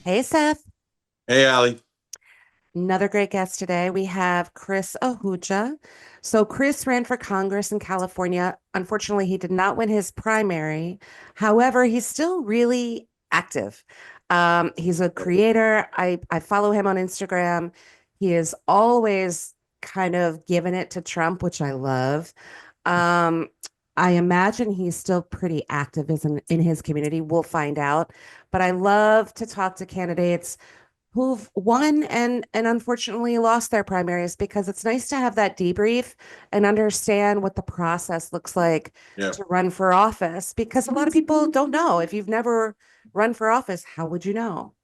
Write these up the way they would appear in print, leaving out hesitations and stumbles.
Hey, Seth. Hey, Allie. Another great guest today. We have Chris Ahuja. So, Chris ran for Congress in California. Unfortunately, he did not win his primary. However, he's still really active. He's a creator. I follow him on Instagram. He is always kind of giving it to Trump, which I love. Um, I imagine he's still pretty active in his community. We'll find out. But I love to talk to candidates who've won and unfortunately lost their primaries because it's nice to have that debrief and understand what the process looks like Yeah, to run for office because a lot of people don't know. If you've never run for office, how would you know?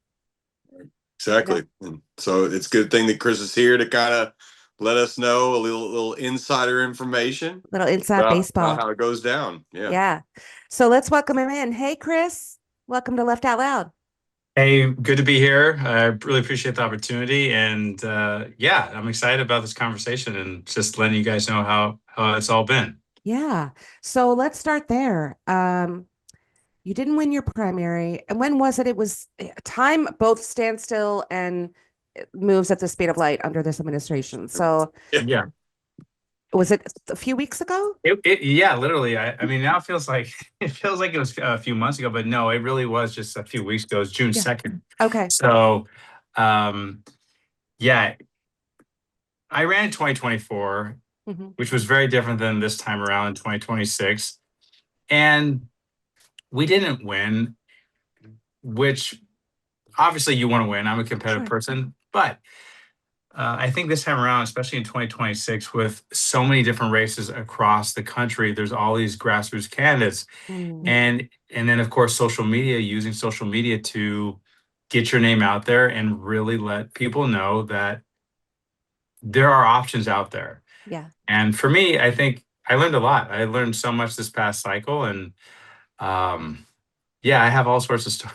You know, exactly. And so it's a good thing that Chris is here to kind of let us know a little insider information little inside about baseball. how it goes down. Yeah. Yeah. So let's welcome him in. Hey, Chris. Welcome to Left Out Loud. Hey, good to be here. I really appreciate the opportunity, and yeah, I'm excited about this conversation and just letting you guys know how it's all been. Yeah. So let's start there. You didn't win your primary. And when was it? It was time both standstill and moves at the speed of light under this administration. So Yeah, was it a few weeks ago? yeah, literally. I mean, now it feels like it feels like it was a few months ago, but no, it really was just a few weeks ago. It was June Yeah. 2nd. Okay. So, um, yeah, I ran in 2024, Hmm. which was very different than this time around in 2026, and we didn't win, which obviously you want to win. I'm a competitive Sure. person, but I think this time around, especially in 2026, with so many different races across the country, there's all these grassroots candidates, Mm, and then of course social media, using social media to get your name out there and really let people know that there are options out there. yeah. And for me, I think I learned a lot. I learned so much this past cycle, and um, yeah, I have all sorts of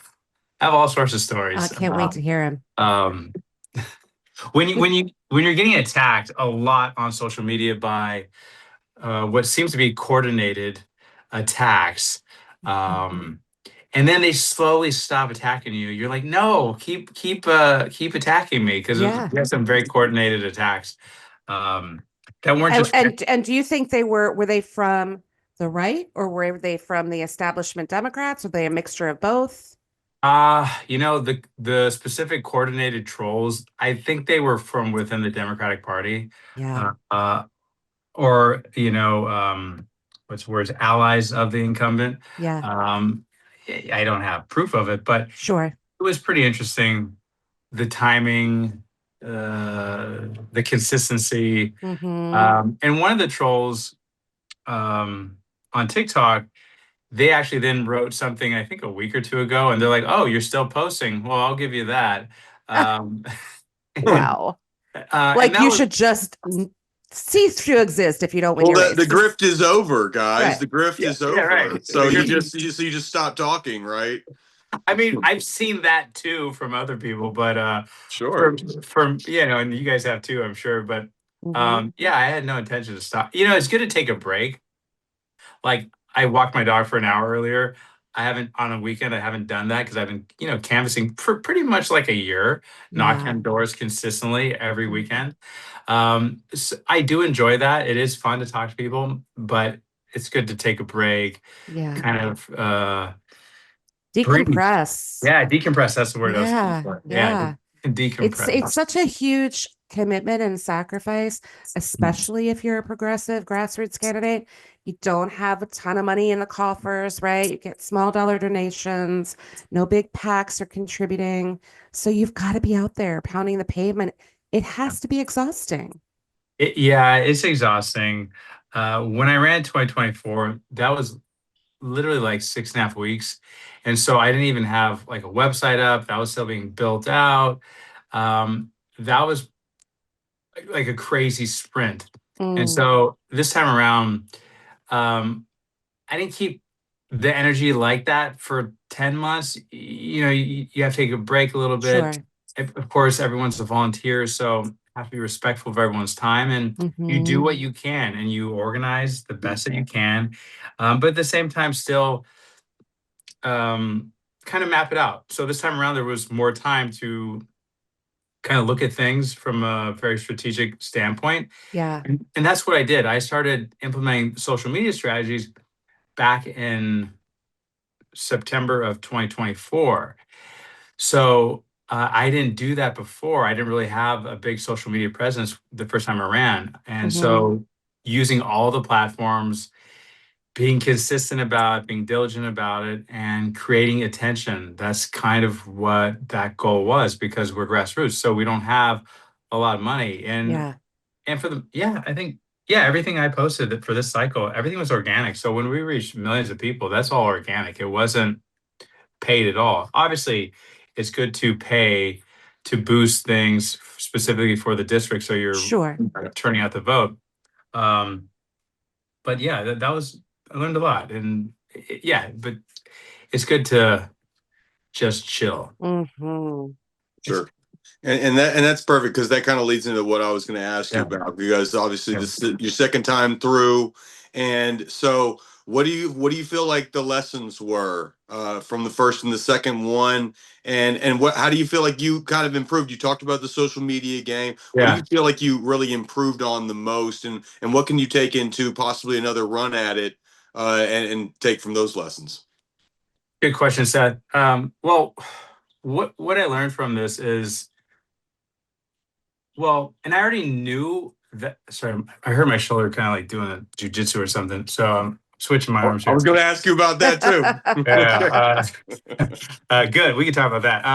I have all sorts of I stories. can't wait to hear him. Um, when you're getting attacked a lot on social media by what seems to be coordinated attacks, um, and then they slowly stop attacking you, you're like, no, keep attacking me, because Yeah. we had some very coordinated attacks um, that weren't And, just and do you think were they from the right or were they from the establishment Democrats? Are they a mixture of both? the specific coordinated trolls. I think they were from within the Democratic Party, Yeah. uh, uh, or what's the words, allies of the incumbent. Yeah. Um, I don't have proof of it, but Sure. it was pretty interesting. The timing, the consistency, Hmm. and one of the trolls um, on TikTok, they actually then wrote something I think a week or two ago, and they're like, "Oh, you're still posting? Well, I'll give you that." Um, and Wow. and Like that you was should just cease to exist if you don't win Well, your the race. Just grift is over, guys. right. The grift yeah, is yeah, right. over. So you just stop talking, right? I mean, I've seen that too from other people, but Sure. from and you guys have too, I'm sure. But Hmm. yeah, I had no intention to stop. It's good to take a break. Like, I walked my dog for an hour earlier. I haven't on a weekend. I haven't done that because I've been, canvassing for pretty much like a year, knocking Yeah. on doors consistently every Mhm. weekend. So I do enjoy that. It is fun to talk to people, but it's good to take a break, Yeah. kind of breathe. Decompress. Yeah, decompress. That's the word I was looking Yeah. for. Yeah, Yeah. It's decompress. such a huge commitment and sacrifice, especially if you're a progressive grassroots candidate. You don't have a ton of money in the coffers, right? You get small dollar donations, no big PACs are contributing. So you've got to be out there pounding the pavement. It has to be exhausting. Yeah, it's exhausting. When I ran in 2024, that was literally like 6.5 weeks. And so I didn't even have like a website up. That was still being built out. That was like a crazy sprint. And Mm, so this time around, um, I didn't keep the energy like that for 10 months. You have to take a break a little bit. sure. Of course, everyone's a volunteer, so have to be respectful of everyone's time, and you do Hmm. what you can and you organize the best that you can. But at the same time, still um, kind of map it out. So this time around, there was more time to kind of look at things from a very strategic standpoint. Yeah. And that's what I did. I started implementing social media strategies back in September of 2024. So I didn't do that before. I didn't really have a big social media presence the first time I ran. And so using all the platforms, being consistent about it, being diligent about it, and creating attention. That's kind of what that goal was, because we're grassroots. So we don't have a lot of money. Yeah. And for the, I think, everything I posted for this cycle, everything was organic. So when we reached millions of people, that's all organic. It wasn't paid at all. Obviously, it's good to pay to boost things specifically for the district, so you're Sure. turning out the vote. But yeah, that was, I learned a lot, and but it's good to just chill. Mm-hmm. Sure. And that's perfect, because that kind of leads into what I was going to ask you Yeah. about, because obviously this is your second time through. And so what do you feel like the lessons were from the first and the second one? And how do you feel like you kind of improved? You talked about the social media game. What do Yeah. you feel like you really improved on the most? And what can you take into possibly another run at it and take from those lessons? Good question, Seth. Well, what I learned from this is, and I already knew that. Sorry, I heard my shoulder kind of like doing a jiu-jitsu or something. So I'm switching my arms I here. was going to ask you about that too. Good. We can talk about that.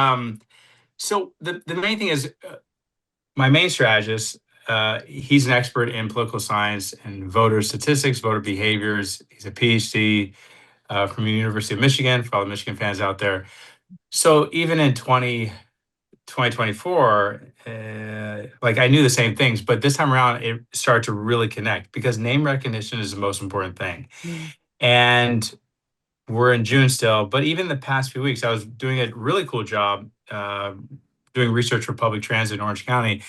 So the main thing is, my main strategist, he's an expert in political science and voter statistics, voter behaviors. He's a PhD from the University of Michigan, for all the Michigan fans out there. So even in 2024, like, I knew the same things, but this time around, it started to really connect, because name recognition is the most important thing. And we're in June still, but even the past few weeks, I was doing a really cool job doing research for public transit in Orange County.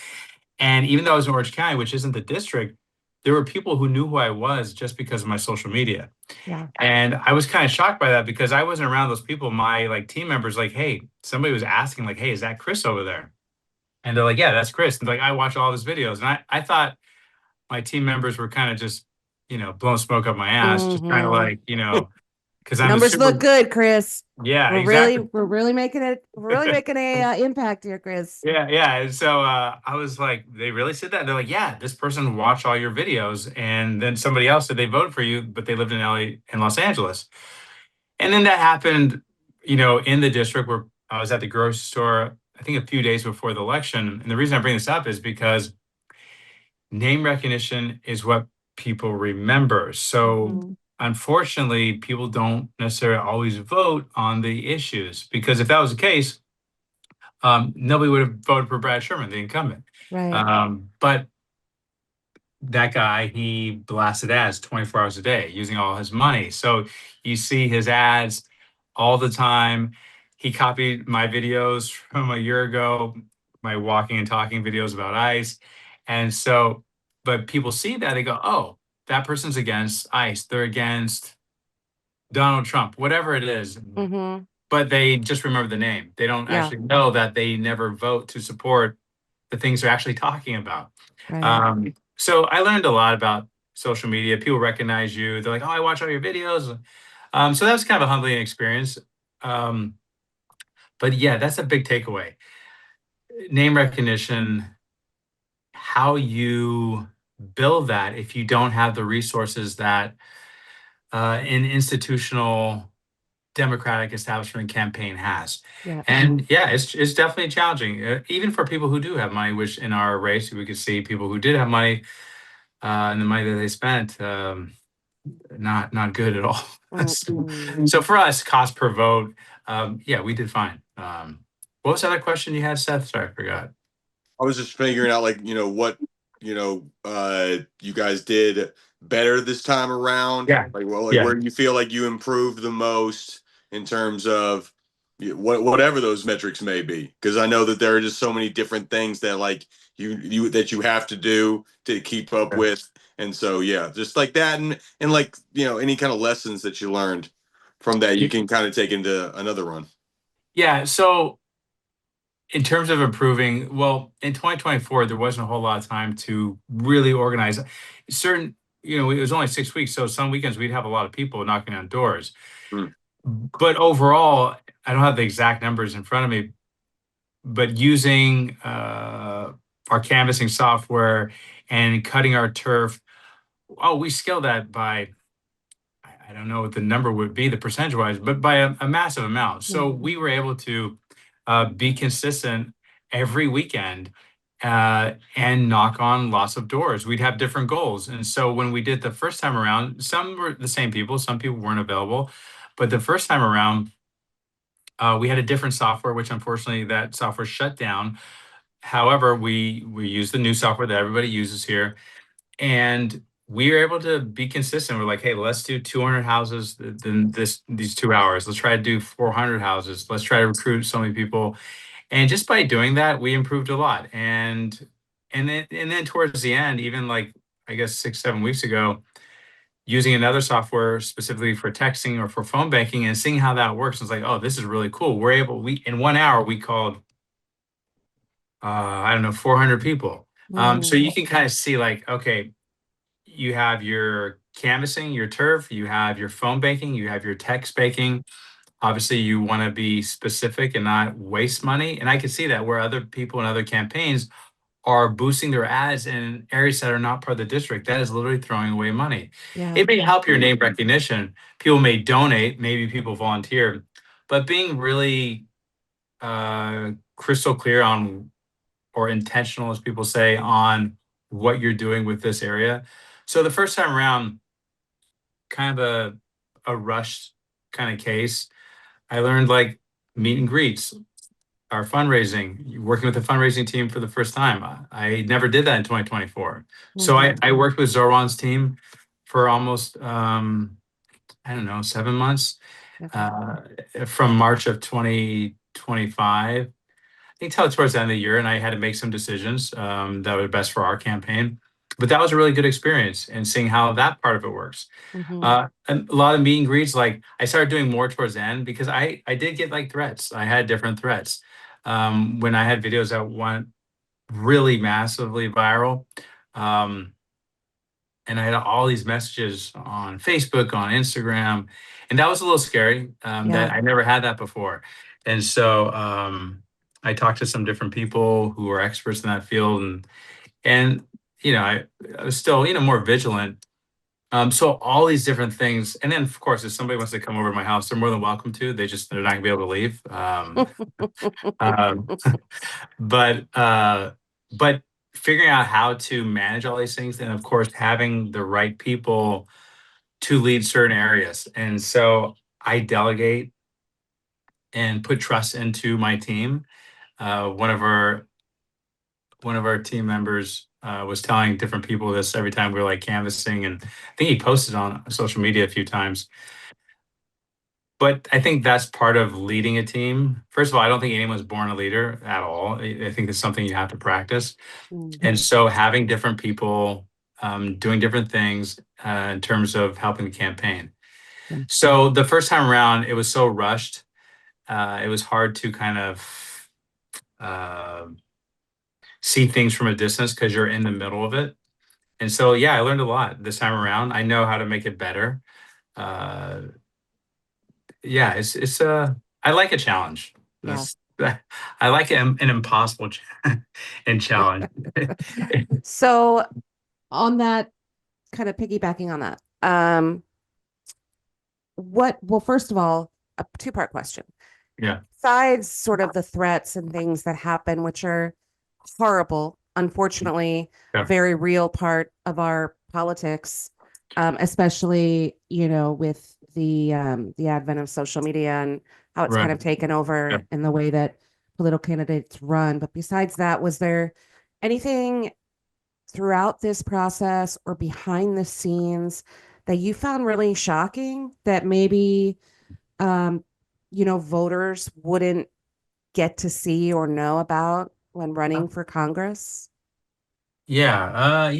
And even though I was in Orange County, which isn't the district, there were people who knew who I was just because of my social media. Yeah. And I was kind of shocked by that, because I wasn't around those people. My like team members, like, hey, somebody was asking, like, hey, is that Chris over there? And they're like, yeah, that's Chris. And like, I watch all his videos. And I thought my team members were kind of just, blowing smoke up my ass, just kind of like, because I'm Numbers look good, Chris. Yeah, We're really making a impact here, Chris. Yeah. And so I was like, they really said that? They're like, yeah, this person watched all your videos. And then somebody else said they voted for you, but they lived in LA and Los Angeles. And then that happened, in the district, where I was at the grocery store, I think a few days before the election. And the reason I bring this up is because name recognition is what people remember. So unfortunately, people don't necessarily always vote on the issues, because if that was the case, nobody would have voted for Brad Sherman, the incumbent. Right. But that guy, he blasted ads 24 hours a day using all his money. So you see his ads all the time. He copied my videos from a year ago, my walking and talking videos about ICE. And so, but people see that, they go, oh, that person's against ICE. They're against Donald Trump, whatever it is. But they just remember the name. They don't actually know that they never vote to support the things they're actually talking about. Right. So I learned a lot about social media. People recognize you. They're like, oh, I watch all your videos. So that was kind of a humbling experience. But yeah, that's a big takeaway. Name recognition, how you build that if you don't have the resources that an institutional Democratic establishment campaign has. Yeah. And yeah, it's definitely challenging, even for people who do have money, which in our race, we could see people who did have money and the money that they spent, not good at all. So for us, cost per vote, we did fine. What was the other question you had, Seth? Sorry, I forgot. I was just figuring out, like, what, you guys did better this time around. Yeah. Like, well, like, where do you feel like you improved the most in terms of whatever those metrics may be? Because I know that there are just so many different things that, like, you have to do to keep up with. And so, yeah, just like that. And like, any kind of lessons that you learned from that, you can kind of take into another run. Yeah. So in terms of improving, well, in 2024, there wasn't a whole lot of time to really organize certain, it was only 6 weeks. So some weekends we'd have a lot of people knocking on doors. Hmm. But overall, I don't have the exact numbers in front of me, but using our canvassing software and cutting our turf, oh, we scaled that by, I don't know what the number would be, the percentage wise, but by a massive amount. So Mhm. we were able to be consistent every weekend and knock on lots of doors. We'd have different goals. And so when we did the first time around, some were the same people, some people weren't available. But the first time around, we had a different software, which unfortunately that software shut down. However, we use the new software that everybody uses here, and we were able to be consistent. We're like, hey, let's do 200 houses in these 2 hours. Let's try to do 400 houses. Let's try to recruit so many people. And just by doing that, we improved a lot. And then towards the end, even like I guess 6, 7 weeks ago, using another software specifically for texting or for phone banking and seeing how that works, it's like, oh, this is really cool. We in 1 hour we called I don't know 400 people. So Mm. you can kind of see like, okay, you have your canvassing, your turf, you have your phone banking, you have your text banking. Obviously, you want to be specific and not waste money. And I can see that where other people in other campaigns are boosting their ads in areas that are not part of the district. That is literally throwing away money. Yeah. It may help your name recognition. People may donate, maybe people volunteer, but being really crystal clear on or intentional, as people say, on what you're doing with this area. So the first time around, kind of a rush kind of case. I learned like meet and greets, our fundraising, working with the fundraising team for the first time. I never did that in 2024. So I, Mhm. I worked with Zorwan's team for almost I don't know, 7 months, Okay. uh, from March of 2025. I think till towards the end of the year, and I had to make some decisions that were best for our campaign. But that was a really good experience and seeing how that part of it works. Mhm. And a lot of meet and greets, like I started doing more towards the end because I did get like threats. I had different threats. When I had videos that went really massively viral. Um, and I had all these messages on Facebook, on Instagram, and that was a little scary. Yeah. That I never had that before, and so I talked to some different people who are experts in that field, and I was still more vigilant. So all these different things, and then of course, if somebody wants to come over to my house, they're more than welcome to. They're not gonna be able to leave. Um, but but figuring out how to manage all these things, and of course, having the right people to lead certain areas. And so I delegate and put trust into my team. One of our team members was telling different people this every time we were like canvassing, and I think he posted on social media a few times. But I think that's part of leading a team. First of all, I don't think anyone's born a leader at all. I think it's something you have to practice. And Mhm. so having different people doing different things in terms of helping the campaign. Yeah. So the first time around, it was so rushed. It was hard to kind of uh, see things from a distance because you're in the middle of it. And so, yeah, I learned a lot this time around. I know how to make it better. Uh, yeah, I like a challenge. Yeah. That's I like an impossible and challenge. So on that, kind of piggybacking on that, well, first of all, a two-part question. Yeah, Besides sort of the threats and things that happen, which are horrible, unfortunately, yeah, very real part of our politics, especially, with the advent of social media and how it's right. kind of taken Yeah. over in the way that political candidates run. But besides that, was there anything throughout this process or behind the scenes that you found really shocking that maybe um, voters wouldn't get to see or know about when running for Congress? Yeah,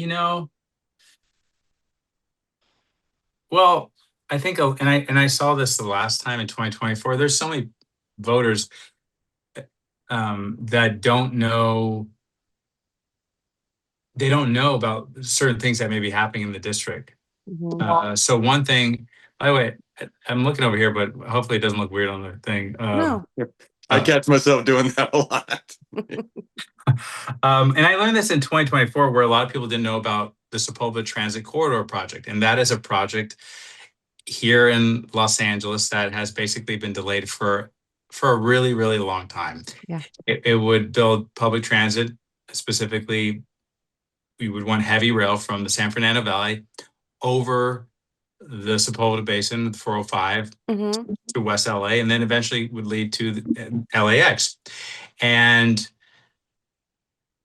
well, I think, and I saw this the last time in 2024. There's so many. voters that don't know. They don't know about certain things that may be happening in the district. So one thing, by the way, I'm looking over here, but hopefully it doesn't look weird on the thing. No. I catch myself doing that a lot. And I learned this in 2024, where a lot of people didn't know about the Sepulveda Transit Corridor project. And that is a project here in Los Angeles that has basically been delayed for a really, really long time. Yeah. It would build public transit. Specifically, we would want heavy rail from the San Fernando Valley over the Sepulveda Basin, the 405, to West LA, and then eventually would lead to the LAX. And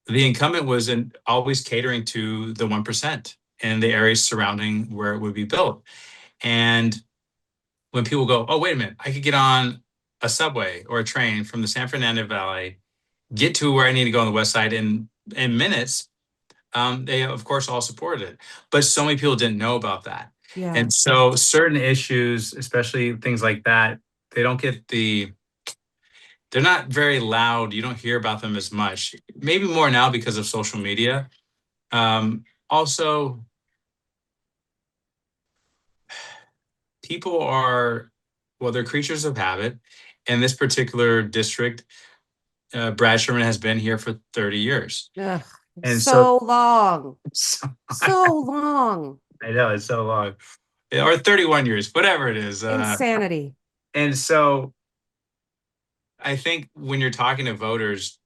the incumbent was always catering to the 1% and the areas surrounding where it would be built. And when people go, oh, wait a minute, I could get on a subway or a train from the San Fernando Valley, get to where I need to go on the west side in minutes, they, of course, all supported it. But so many people didn't know about that. Yeah. And so certain issues, especially things like that, they don't get they're not very loud. You don't hear about them as much. Maybe more now because of social media. Also, people they're creatures of habit. In this particular district, Brad Sherman has been here for 30 years. Ugh, And so long. so long. I know, it's so long. Or 31 years, whatever it is. Insanity. And so I think when you're talking to voters,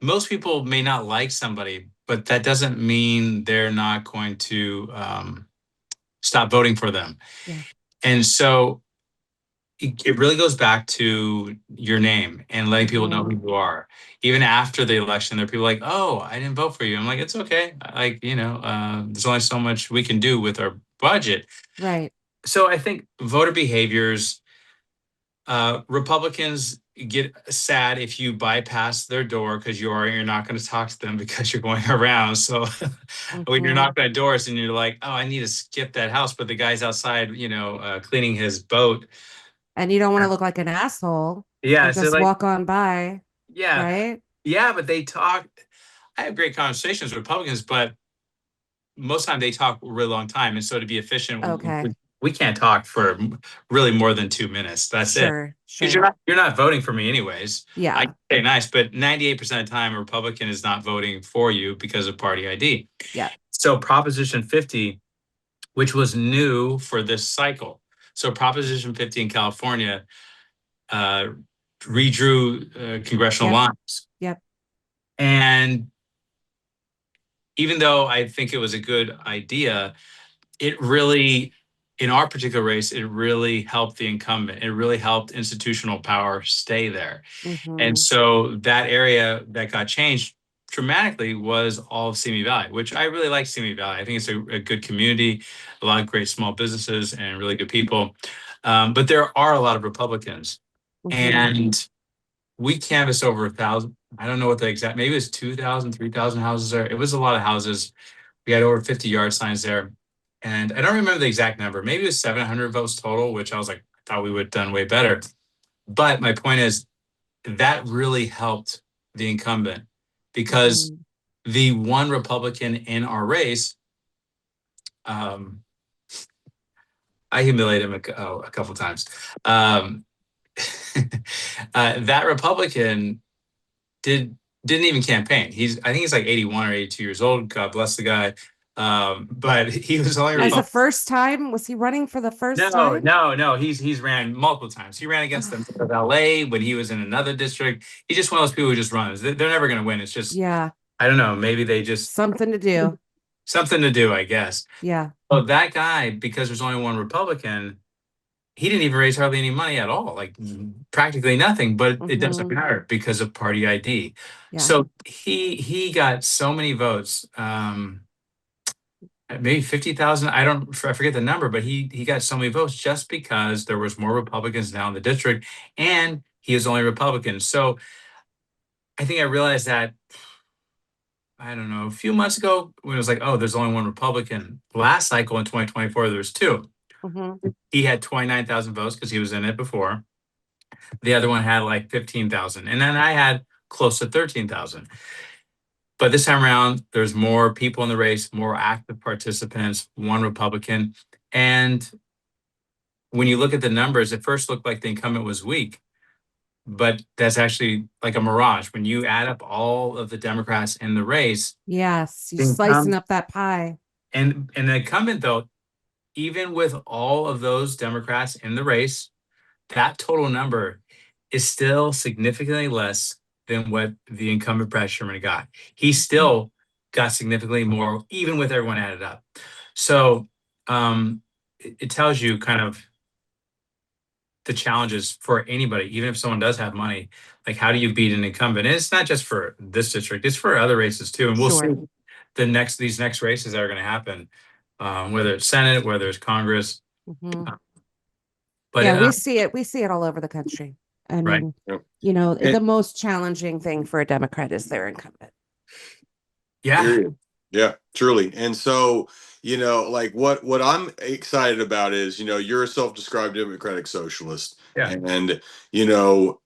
most people may not like somebody, but that doesn't mean they're not going to stop voting for them. Yeah. And so it really goes back to your name and letting people know who you are. Even after the election, there are people like, oh, I didn't vote for you. I'm like, it's okay. Like, there's only so much we can do with our budget. Right. So I think voter behaviors, Republicans get sad if you bypass their door because you're not going to talk to them because you're going around. So when you're knocking on doors and you're like, oh, I need to skip that house, but the guy's outside, cleaning his boat. And you don't want to look like an asshole. Yeah. So just walk on by. Yeah. Right. Yeah. But they talk. I have great conversations with Republicans, but most of the time they talk a really long time. And so to be efficient, we can't talk for really more than 2 minutes. That's it. Because you're not voting for me anyways. Yeah. I say nice, but 98% of the time, a Republican is not voting for you because of party ID. Yeah. So Proposition 50, which was new for this cycle. So Proposition 50 in California redrew congressional lines. Yep. And even though I think it was a good idea, it really, in our particular race, it really helped the incumbent. It really helped institutional power stay there. And so that area that got changed dramatically was all of Simi Valley, which I really like Simi Valley. I think it's a good community, a lot of great small businesses and really good people. But there are a lot of Republicans. And we canvassed over 1,000. I don't know what the exact, maybe it was 2,000, 3,000 houses there. It was a lot of houses. We had over 50 yard signs there. And I don't remember the exact number. Maybe it was 700 votes total, which I was like, I thought we would have done way better. But my point is that really helped the incumbent because the one Republican in our race, I humiliated him a couple of times. That Republican didn't even campaign. I think he's like 81 or 82 years old. God bless the guy. But he was only as the first time. Was he running for the first time? No. He's ran multiple times. He ran against them of LA when he was in another district. He's just one of those people who just runs. They're never going to win. It's just, I don't know. Maybe they just something to do. Something to do, I guess. Yeah. Well, that guy, because there's only one Republican, he didn't even raise hardly any money at all, like practically nothing, but it doesn't matter because of party ID. Yeah. So he got so many votes, maybe 50,000. I forget the number, but he got so many votes just because there was more Republicans now in the district and he was only Republican. So I think I realized that, I don't know, a few months ago when it was like, oh, there's only one Republican. Last cycle in 2024, there was two. Mhm. He had 29,000 votes because he was in it before. The other one had like 15,000. And then I had close to 13,000. But this time around, there's more people in the race, more active participants, one Republican. And when you look at the numbers, it first looked like the incumbent was weak, but that's actually like a mirage. When you add up all of the Democrats in the race, Yes, you're the slicing incum- up that pie. and the incumbent, though, even with all of those Democrats in the race, that total number is still significantly less than what the incumbent Brad Sherman got. He still got significantly more, even with everyone added up. So it tells you kind of the challenges for anybody, even if someone does have money. Like, how do you beat an incumbent? And it's not just for this district; it's for other races too. And we'll see Sure. these next races that are going to happen, whether it's Senate, whether it's Congress. Mhm. But Yeah, we see it. We see it all over the country. I right, mean, Yep. the And most challenging thing for a Democrat is their incumbent. yeah, period. Yeah, truly. And so, like what I'm excited about is, you're a self-described democratic socialist. yeah, And, you know,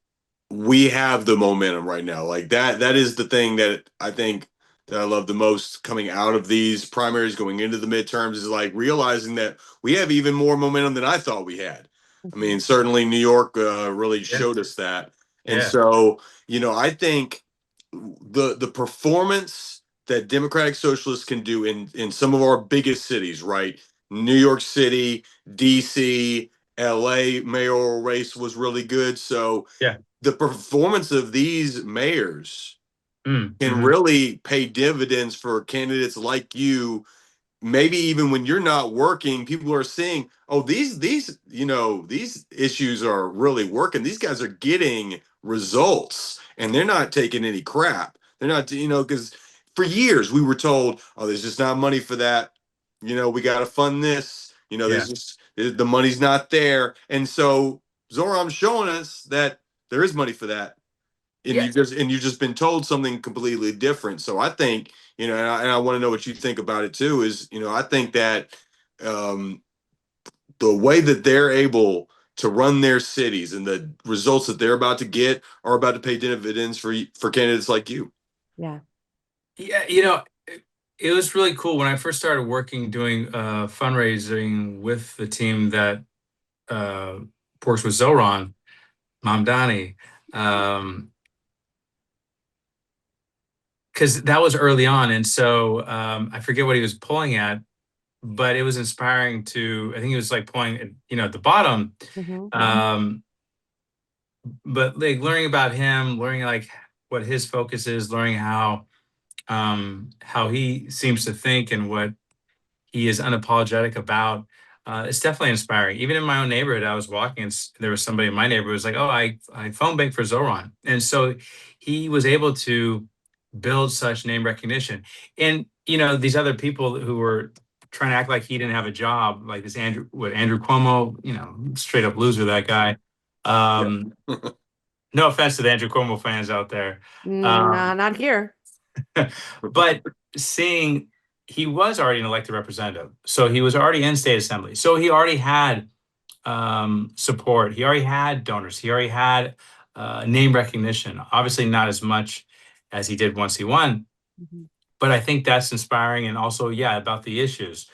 we have the momentum right now. Like that is the thing that I think that I love the most coming out of these primaries, going into the midterms, is like realizing that we have even more momentum than I thought we had. I mean, Mhm. certainly New York really yeah, showed us that. And yeah, so, I think the performance that democratic socialists can do in some of our biggest cities, right? New York City, DC, LA mayoral race was really good. So yeah. the performance of these mayors can Mm-hmm. really pay dividends for candidates like you. Maybe even when you're not working, people are seeing, oh, these issues are really working. These guys are getting results, and they're not taking any crap. They're not, because for years we were told, oh, there's just not money for that. We got to fund this. Yeah, There's just the money's not there, and so Zoram's showing us that there is money for that, and yeah, you've just been told something completely different. So I think, and I want to know what you think about it too. Is, I think that um, the way that they're able to run their cities and the results that they're about to get are about to pay dividends for candidates like you. Yeah. yeah. It was really cool when I first started working doing fundraising with the team that uh, works with Zoran Mamdani. Because that was early on, and so I forget what he was pulling at, but it was inspiring to. I think he was like pulling, at the bottom. Mhm. Um, but like learning about him, learning like what his focus is, learning how he seems to think and what he is unapologetic about. It's definitely inspiring. Even in my own neighborhood, I was walking and there was somebody in my neighborhood who was like, "Oh, I phone bank for Zoran," and so he was able to build such name recognition. And these other people who were trying to act like he didn't have a job, like this Andrew Cuomo, straight up loser, that guy. Yeah. Um, no offense to the Andrew Cuomo fans out there. Nah, Um, not here. but seeing he was already an elected representative, so he was already in state assembly, so he already had support, he already had donors, he already had name recognition. Obviously, not as much as he did once he won, Mhm. but I think that's inspiring. And also, yeah, about the issues.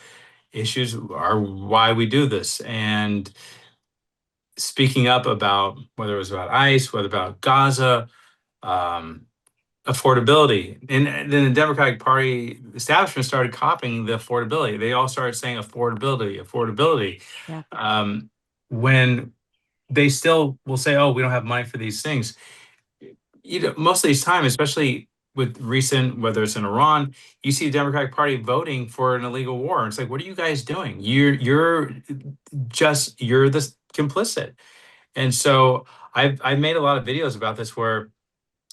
Issues are why we do this, and speaking up about whether it was about ICE, whether about Gaza. Um, Affordability. And then the Democratic Party establishment started copying the affordability. They all started saying affordability, affordability. Yeah. Um, when they still will say, "Oh, we don't have money for these things." Most of these time, especially with recent, whether it's in Iran, you see the Democratic Party voting for an illegal war. It's like, what are you guys doing? You're this complicit. And so I've made a lot of videos about this where,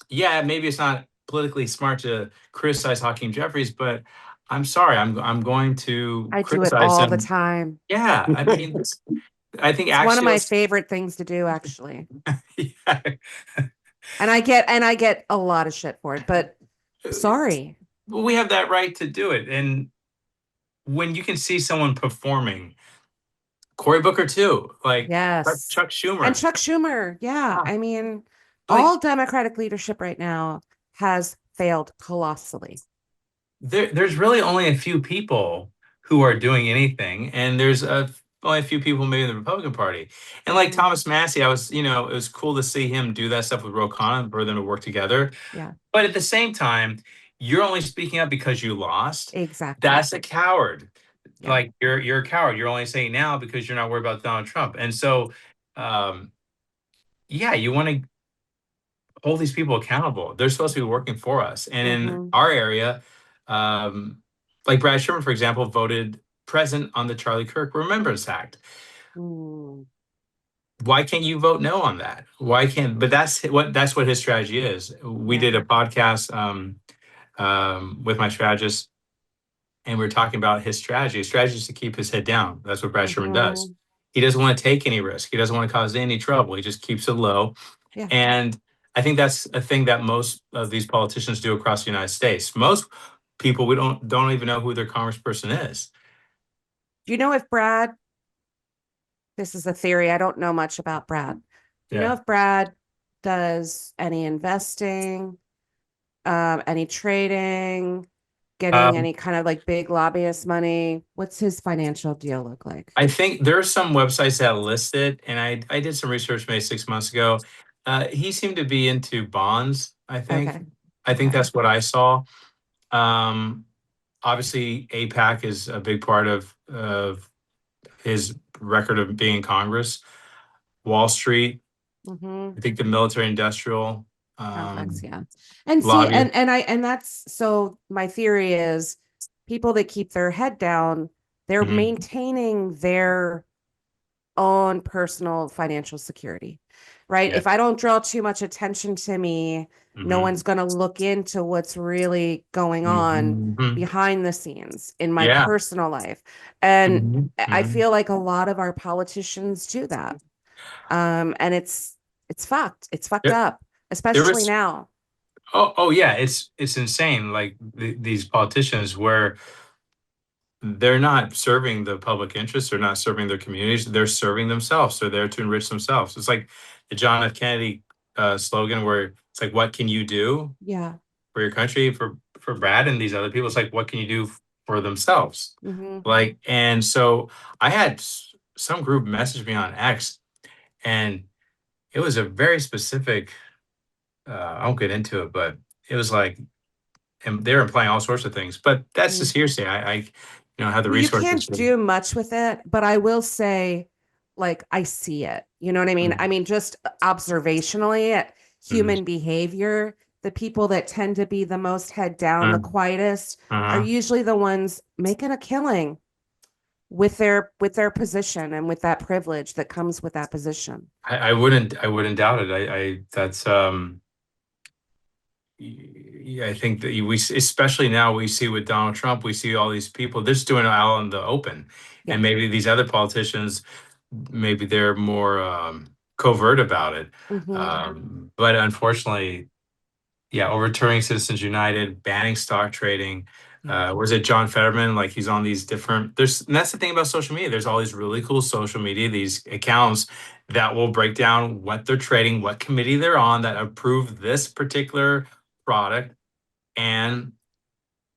yeah, maybe it's not politically smart to criticize Hakeem Jeffries, but I'm sorry, I'm going to I do it criticize all the him. time. Yeah, I mean, I think It's one of my Axios. favorite things to do, actually. Yeah. And I get a lot of shit for it, but sorry. We have that right to do it. And when you can see someone performing Cory Booker too, like Yes. Chuck Schumer. And Chuck Schumer. Yeah. I mean, Like, all Democratic leadership right now has failed colossally. there's really only a few people who are doing anything, and there's only a few people maybe in the Republican Party. And like Mhm. Thomas Massey, I was, it was cool to see him do that stuff with Ro Khanna for them to work together. Yeah, But at the same time, you're only speaking up because you lost. exactly. That's a coward. Yeah. Like you're a coward. You're only saying now because you're not worried about Donald Trump. And so, um, yeah, you want to hold these people accountable. They're supposed to be working for us. And in Mhm. our area, um, like Brad Sherman, for example, voted present on the Charlie Kirk Remembrance Act. Mm. Why can't you vote no on that? Why can't? But that's what his strategy is. We Yeah. did a podcast with my strategist, and we are talking about his strategy. His strategy is to keep his head down. That's what Brad Sherman does. Mhm. He doesn't want to take any risk. He doesn't want to cause any trouble. He just keeps it low. Yeah. And I think that's a thing that most of these politicians do across the United States. Most people, we don't even know who their congressperson is. Do you know if Brad, this is a theory, I don't know much about Brad. Do you know Yeah. if Brad does any investing, any trading, getting Um, any kind of like big lobbyist money? What's his financial deal look like? I think there are some websites that list it, and I did some research maybe 6 months ago. He seemed to be into bonds, I think. Okay. I think Okay. that's what I saw. Um, Obviously, APAC is a big part of his record of being in Congress. Wall Street, Mm-hmm. I think the military industrial Complex, yeah. And see, lobbyist. and that's so my theory is people that keep their head down, they're Mhm. maintaining their own personal financial security, right? Yeah. If I don't draw too much attention to me, no Mhm. one's going to look into what's really going on Mhm. behind the scenes in my Yeah. personal life. And Mhm. I Mhm. feel like a lot of our politicians do that. And it's fucked. It's fucked There, up, there especially was now. oh yeah, it's insane. Like these politicians where they're not serving the public interest, they're not serving their communities, they're serving themselves. They're there to enrich themselves. It's like the John F. Kennedy slogan where it's like, what can you do Yeah. for your country, for Brad and these other people? It's like, what can you do for themselves? Hmm. Like, and so I had some group message me on X, and it was a very specific. I won't get into it, but it was like, and they're implying all sorts of things. But that's just hearsay. I have the Well, you resources can't to. do much with it, but I will say, like, I see it. You know what I mean? I Mm, mean, just observationally, mm, human behavior, the people that tend to be the most head down, the mm, quietest, are uh-huh. usually the ones making a killing with their position and with that privilege that comes with that position. I wouldn't doubt it. That's yeah, I think that especially now we see with Donald Trump, we see all these people, they're just doing it out in the open. Yeah. And maybe these other politicians, maybe they're more covert about it. Hmm. But unfortunately, yeah, overturning Citizens United, banning stock trading. Yeah. Was it John Fetterman? Like he's on these different. And that's the thing about social media. There's all these really cool social media, these accounts that will break down what they're trading, what committee they're on that approve this particular product, and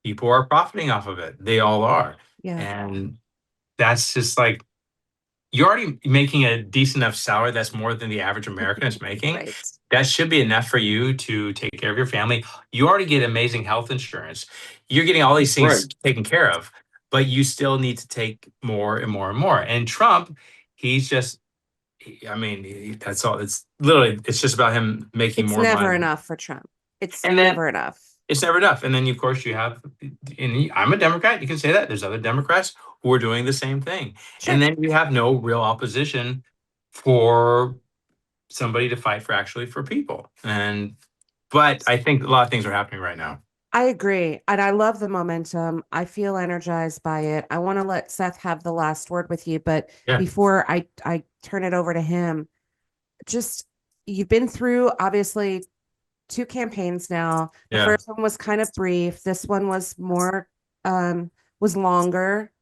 people are profiting off of it. They all are, Yeah. and that's just like you're already making a decent enough salary that's more than the average American is making. Right. That should be enough for you to take care of your family. You already get amazing health insurance. You're getting all these Right. things taken care of, but you still need to take more and more and more. And Trump, he's just, I mean, that's all. It's literally, it's just about him making It's more never money. enough for Trump. It's And then never enough. it's never enough. And then, of course, you have, and I'm a Democrat. You can say that. There's other Democrats who are doing the same thing. And Sure. then you have no real opposition for somebody to fight for actually for people. But I think a lot of things are happening right now. I agree. And I love the momentum. I feel energized by it. I want to let Seth have the last word with you, but Yeah. before I turn it over to him, just you've been through obviously two campaigns now. The Yeah. first one was kind of brief. This one was more was longer.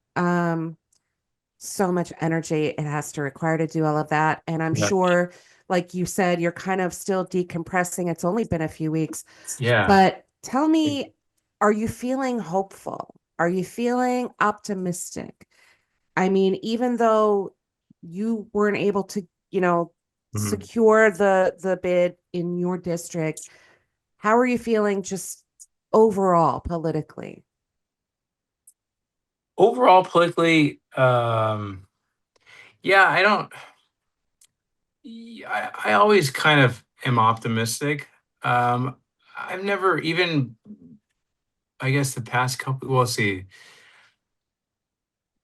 so much energy it has to require to do all of that. And I'm Yeah. sure, like you said, you're kind of still decompressing. It's only been a few weeks, Yeah. but tell me, are you feeling hopeful? Are you feeling optimistic? I mean, even though you weren't able to, Mhm. secure the bid in your district, how are you feeling just overall politically? Overall, politically, yeah, I don't. I always kind of am optimistic. Um, I've never even, I guess, the past couple. We'll see.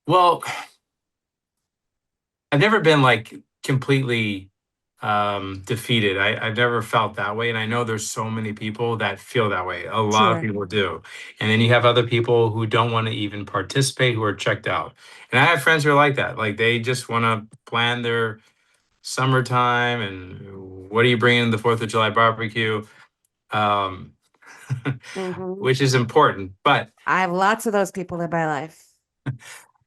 Well, I've never been like completely defeated. I've never felt that way. And I know there's so many people that feel that way. A lot of Sure. people do. And then you have other people who don't want to even participate, who are checked out. And I have friends who are like that. Like they just want to plan their summertime and what are you bringing the 4th of July barbecue? Um, Hmm. which is important. But I have lots of those people in my life. Just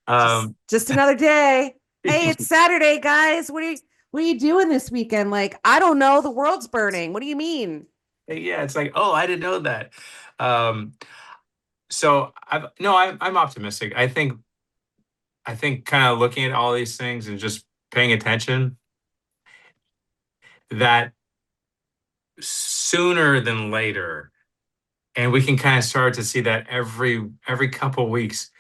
um, just another day. Hey, it's Saturday, guys. What are you doing this weekend? Like, I don't know. The world's burning. What do you mean? yeah, it's like, oh, I didn't know that. Um, so I'm optimistic. I think kind of looking at all these things and just paying attention that sooner than later, and we can kind of start to see that every couple of weeks,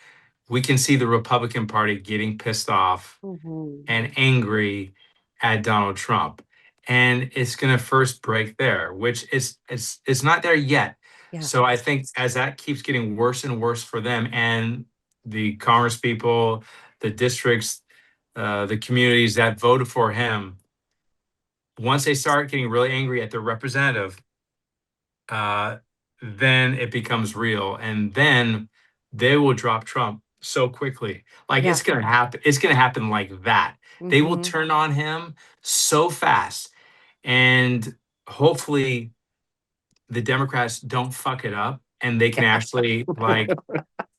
we can see the Republican Party getting pissed off Hmm. and angry at Donald Trump. And it's going to first break there, which is it's not there yet. Yeah. So I think as that keeps getting worse and worse for them and the Congress people, the districts, the communities that voted for him, once they start getting really angry at their representative, uh, then it becomes real, and then they will drop Trump so quickly. Like Yeah. it's gonna happen. It's gonna happen like that. They will Hmm. turn on him so fast, and hopefully the Democrats don't fuck it up, and they can Yeah. actually like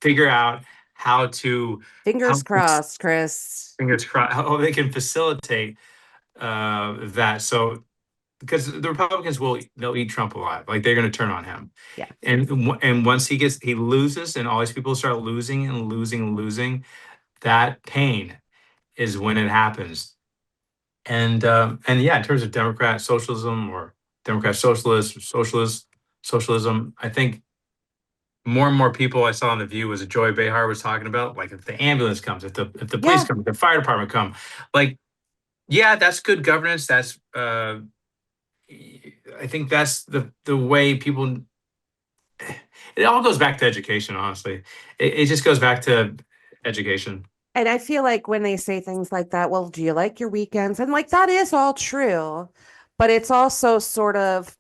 figure out how to Fingers how crossed, Chris. fingers crossed how they can facilitate that. So because the Republicans they'll eat Trump alive. Like they're going to turn on him. Yeah. And once he loses and all these people start losing and losing and losing, that pain is when it happens. And yeah, in terms of Democrat socialism or Democrat socialism, I think more and more people I saw on The View was Joy Behar was talking about, like if the ambulance comes, if the police Yeah. come, if the fire department come, like yeah, that's good governance. That's I think that's the way people. It all goes back to education, honestly. It just goes back to education. And I feel like when they say things like that, well, do you like your weekends? And like that is all true, but it's also sort of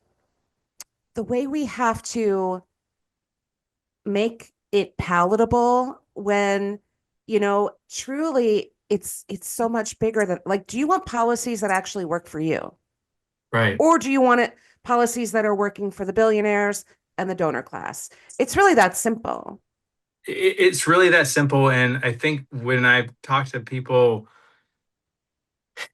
the way we have to make it palatable when, truly it's so much bigger than like, do you want policies that actually work for you? Right. Or do you want it policies that are working for the billionaires and the donor class? It's really that simple. It's really that simple. And I think when I talk to people,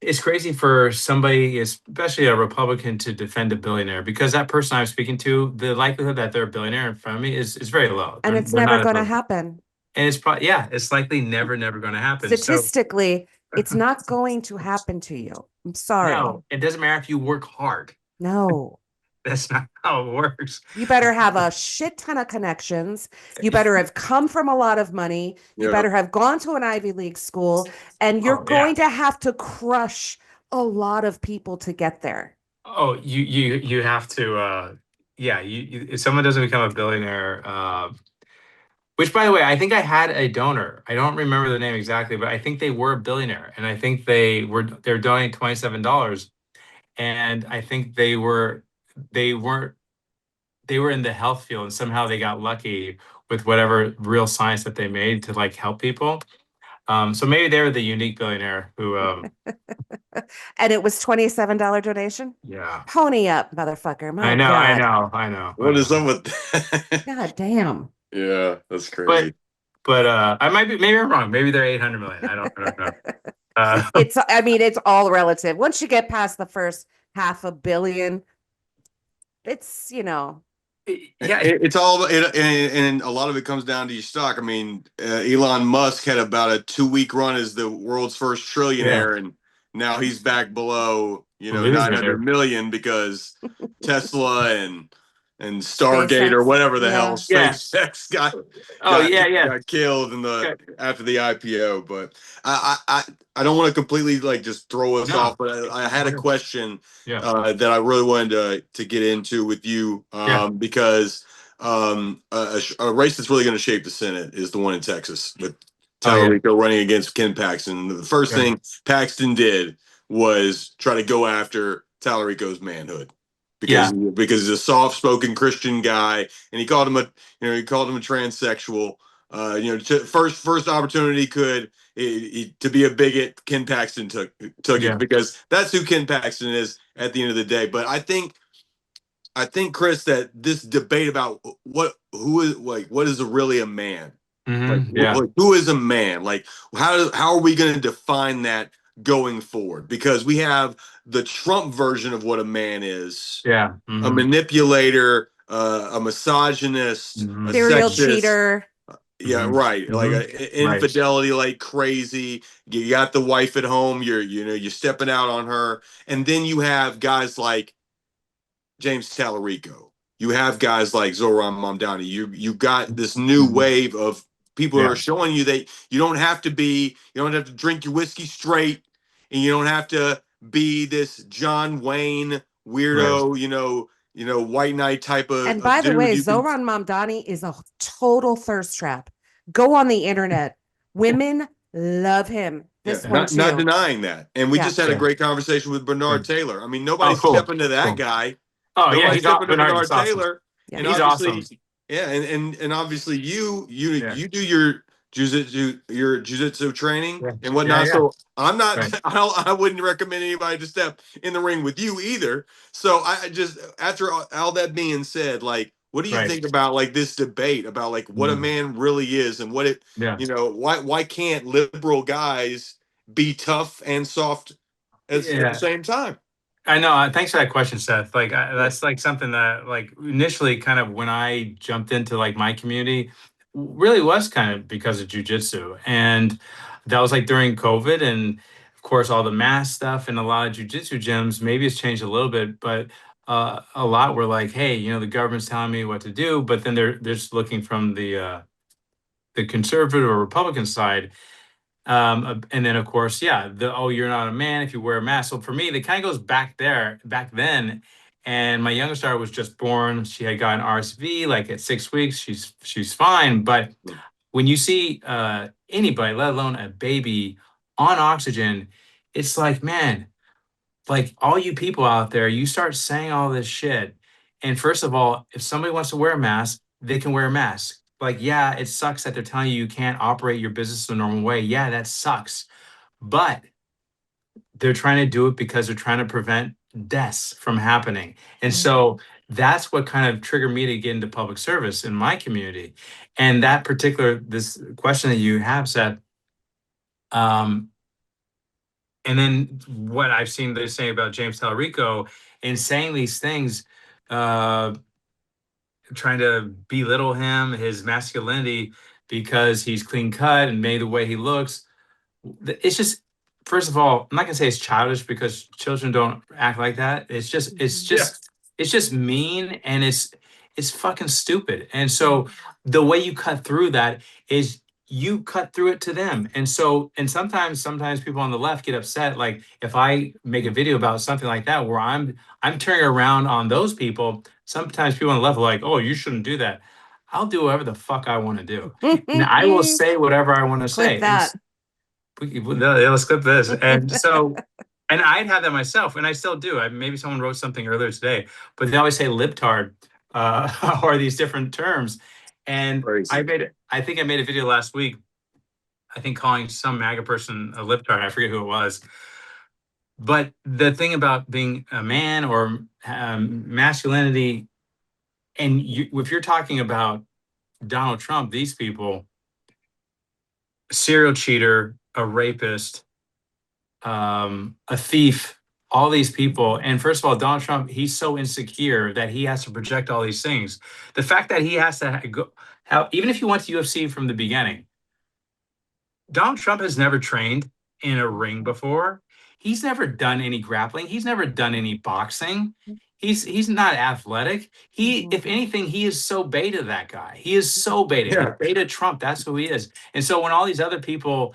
it's crazy for somebody, especially a Republican, to defend a billionaire because that person I'm speaking to, the likelihood that they're a billionaire in front of me is very low. And it's They're never not as going to low. happen. And it's probably, yeah, it's likely never going to happen. So Statistically, it's not going to happen to you. I'm sorry. no, it doesn't matter if you work hard. No. That's not how it works. You better have a shit ton of connections. You better have come from a lot of money. You Yeah. better have gone to an Ivy League school, and you're Oh yeah. going to have to crush a lot of people to get there. Oh, you have to yeah, if someone doesn't become a billionaire, which by the way, I think I had a donor. I don't remember the name exactly, but I think they were a billionaire and I think they're donating $27 and I think they weren't they were in the health field and somehow they got lucky with whatever real science that they made to like help people. So maybe they were the unique billionaire who And it was $27 donation. yeah. Pony up, motherfucker. My I know, I God. know, I know, I What is know. up with that? God damn. Yeah, that's But crazy. But I might be, maybe I'm wrong. Maybe they're 800 million. I don't know. I mean, it's all relative. Once you get past the first half a billion, it's, Yeah. It's all, and a lot of it comes down to your stock. I mean, Elon Musk had about a 2 week run as the world's first Yeah. trillionaire, and now he's back below, Losing 900 it. million because Tesla and Stargate or SpaceX. whatever the hell Yeah. Yeah. SpaceX got Oh, got yeah, yeah. got killed in the Okay. after the IPO. But I don't want to completely like just throw us No. off, but I had a question Yeah. that I really wanted to get into with you, Yeah. because a race that's really going to shape the Senate is the one in Texas with Oh, yeah. Tallarico running against Ken Paxton. The first Yeah. thing Paxton did was try to go after Tallarico's manhood Yeah. because he's a soft-spoken Christian guy, and he called him he called him a transsexual. First opportunity to be a bigot, Ken Paxton took Yeah. it because that's who Ken Paxton is at the end of the day. But I think, Chris, that this debate about what is really a man, Yeah. like who is a man, like how are we going to define that going forward? Because we have the Trump version of what a man is: Yeah. a manipulator, a misogynist, a Serial sexist. cheater. Yeah, right. Like Right. infidelity, like crazy. You got the wife at home. You're stepping out on her, and then you have guys like James Tallarico. You have guys like Zoran Mamdani. You got this new wave of people who Yeah. are showing you that you don't have to drink your whiskey straight, and you don't have to be this John Wayne Right. weirdo, white knight type And of by the dude. way, You can, Zoran Mamdani is a total thirst trap. Go on the internet. Women love him. yeah, This one not too. denying that. And we Yeah. just had a Yeah. great conversation with Yeah. Bernard Taylor. I mean, Oh, nobody's cool. stepping to that Cool. guy. Oh, yeah. Nobody's He's stepping to Bernard Bernard is awesome. Taylor. Yeah. And He's awesome. obviously, yeah, and obviously Yeah. you do your jiu-jitsu training Yeah. and Yeah. whatnot. Yeah. So I'm not Right. I wouldn't recommend anybody to step in the ring with you either. So I just, after all that being said, like, what do you Right. think about like this debate about like what a Mhm. man really is and Yeah. why can't liberal guys be tough and soft at the Yeah. same time? I know. Thanks for that question, Seth. Like, Yeah. that's like something that, like, initially, kind of when I jumped into like my community, really was kind of because of jujitsu, and that was like during COVID, and of course all the mask stuff and a lot of jujitsu gyms. Maybe it's changed a little bit, but a lot were like, hey, the government's telling me what to do, but then they're just looking from the conservative or Republican side. And then of course, yeah, you're not a man if you wear a mask. So for me, that kind of goes back then. And my youngest daughter was just born. She had gotten RSV like at 6 weeks. She's fine. But when you see anybody, let alone a baby on oxygen, it's like, man, like all you people out there, you start saying all this shit. And first of all, if somebody wants to wear a mask, they can wear a mask. Like, yeah, it sucks that they're telling you can't operate your business the normal way. Yeah, that sucks. But they're trying to do it because they're trying to prevent deaths from happening. And so that's what kind of triggered me to get into public service in my community. And this question that you have, Seth, um, and then what I've seen they say about James Tallarico in saying these things, uh, trying to belittle him, his masculinity, because he's clean cut and made the way he looks. It's just, first of all, I'm not gonna say it's childish because children don't act like that. Yeah. It's just mean, and it's fucking stupid. And so the way you cut through that is you cut through it to them. And so, and sometimes people on the left get upset. Like if I make a video about something like that where I'm turning around on those people, sometimes people on the left are like, oh, you shouldn't do that. I'll do whatever the fuck I want to do. And I will say whatever I want to Clip say. that. Yeah, let's clip this. And so, and I'd had that myself, and I still do. Maybe someone wrote something earlier today, but they always say libtard, or these different terms. And Crazy. I think I made a video last week, I think calling some MAGA person a libtard. I forget who it was. But the thing about being a man or masculinity, and if you're talking about Donald Trump, these people, serial cheater, a rapist, a thief, all these people. And first of all, Donald Trump, he's so insecure that he has to project all these things. The fact that he has to go, even if you went to UFC from the beginning, Donald Trump has never trained in a ring before. He's never done any grappling. He's never done any boxing. He's not athletic. If anything, he is so beta, that guy. He is so beta. Yeah. He's beta Trump. That's who he is. And so when all these other people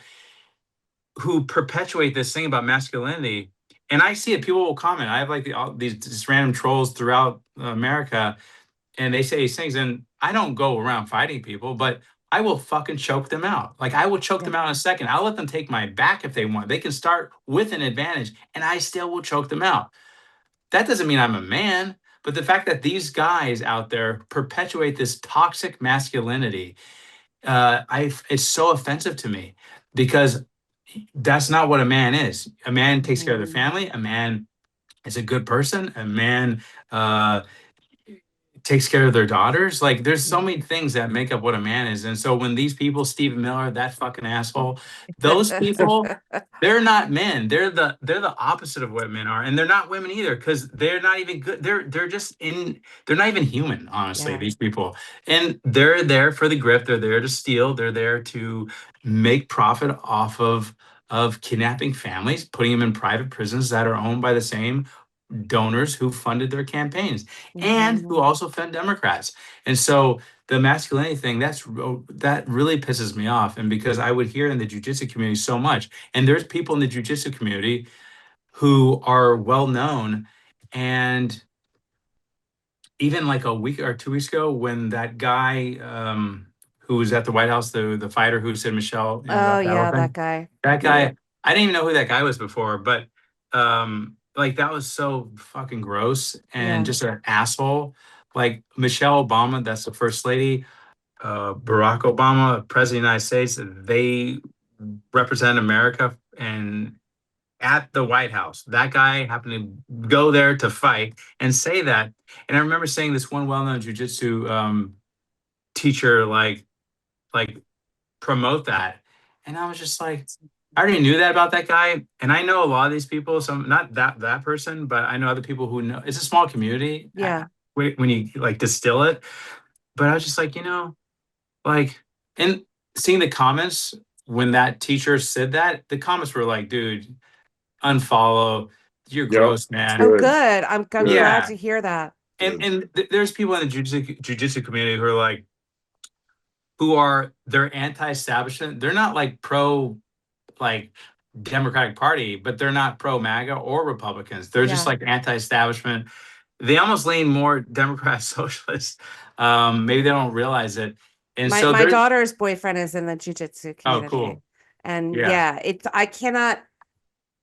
who perpetuate this thing about masculinity, and I see it, people will comment. I have like these random trolls throughout America, and they say these things, and I don't go around fighting people, but I will fucking choke them out. Like, I will choke them out in a second. I'll let them take my back if they want. They can start with an advantage, and I still will choke them out. That doesn't mean I'm a man, but the fact that these guys out there perpetuate this toxic masculinity, it's so offensive to me, because that's not what a man is. A man takes care of their family. A man is a good person. A man takes care of their daughters. Like, there's so many things that make up what a man is. And so when these people, Stephen Miller, that fucking asshole, those people, they're not men. They're the opposite of what men are. And they're not women either, because they're not even good. They're not even human, honestly, these people. And they're there for the grip. They're there to steal. They're there to make profit off of kidnapping families, putting them in private prisons that are owned by the same donors who funded their campaigns and who also fund Democrats. And so the masculinity thing, that really pisses me off. And because I would hear in the jiu-jitsu community so much, and there's people in the jiu-jitsu community who are well known, and even like a week or 2 weeks ago, when that guy who was at the White House, the fighter who said Michelle, Oh yeah, that guy. that guy, I didn't even know who that guy was before, but like, that was so fucking gross and just an asshole. Like, Michelle Obama, that's the first lady, Barack Obama, president of the United States, they represent America. And at the White House, that guy happened to go there to fight and say that. And I remember saying this one well-known jujitsu teacher, like promote that. And I was just like, I already knew that about that guy. And I know a lot of these people, some, not that person, but I know other people who know. It's a small community. Yeah. When you like distill it. But I was just like, like, and seeing the comments when that teacher said that, the comments were like, dude, unfollow, you're gross, man. Oh, good. I'm glad to hear that. And there's people in the jiu-jitsu community who are like, they're anti-establishment. They're not like pro, like, Democratic Party, but they're not pro MAGA or Republicans. They're just like anti-establishment. They almost lean more Democrat socialist. Maybe they don't realize it. And my daughter's boyfriend is in the jiu-jitsu community. Oh, cool. And I cannot,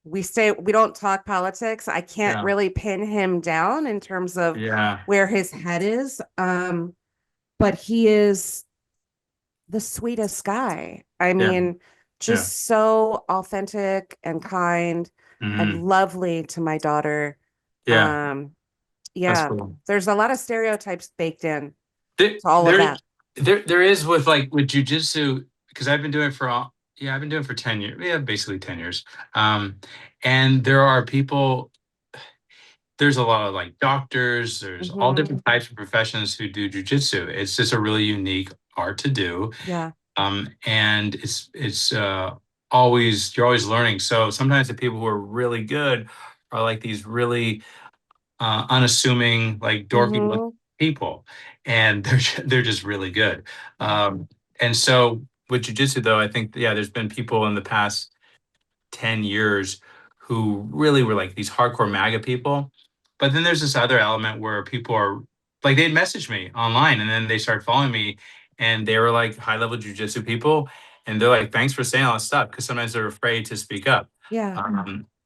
we don't talk politics. I can't really pin him down in terms of where his head is. But he is the sweetest guy. I mean, just so authentic and kind and lovely to my daughter. Cool. There's a lot of stereotypes baked in to all of that. There is with jujitsu, because I've been doing it for 10 years. Yeah, basically 10 years. And there are people, there's a lot of like doctors, there's all different types of professions who do jujitsu. It's just a really unique art to do. Yeah. And it's always, you're always learning. So sometimes the people who are really good are like these really unassuming, like dorky people, and they're just really good. And so with jiu-jitsu, though, I think there's been people in the past 10 years who really were like these hardcore MAGA people. But then there's this other element where people are like, they'd message me online and then they started following me, and they were like high-level jiu-jitsu people, and they're like, thanks for saying all this stuff, because sometimes they're afraid to speak up.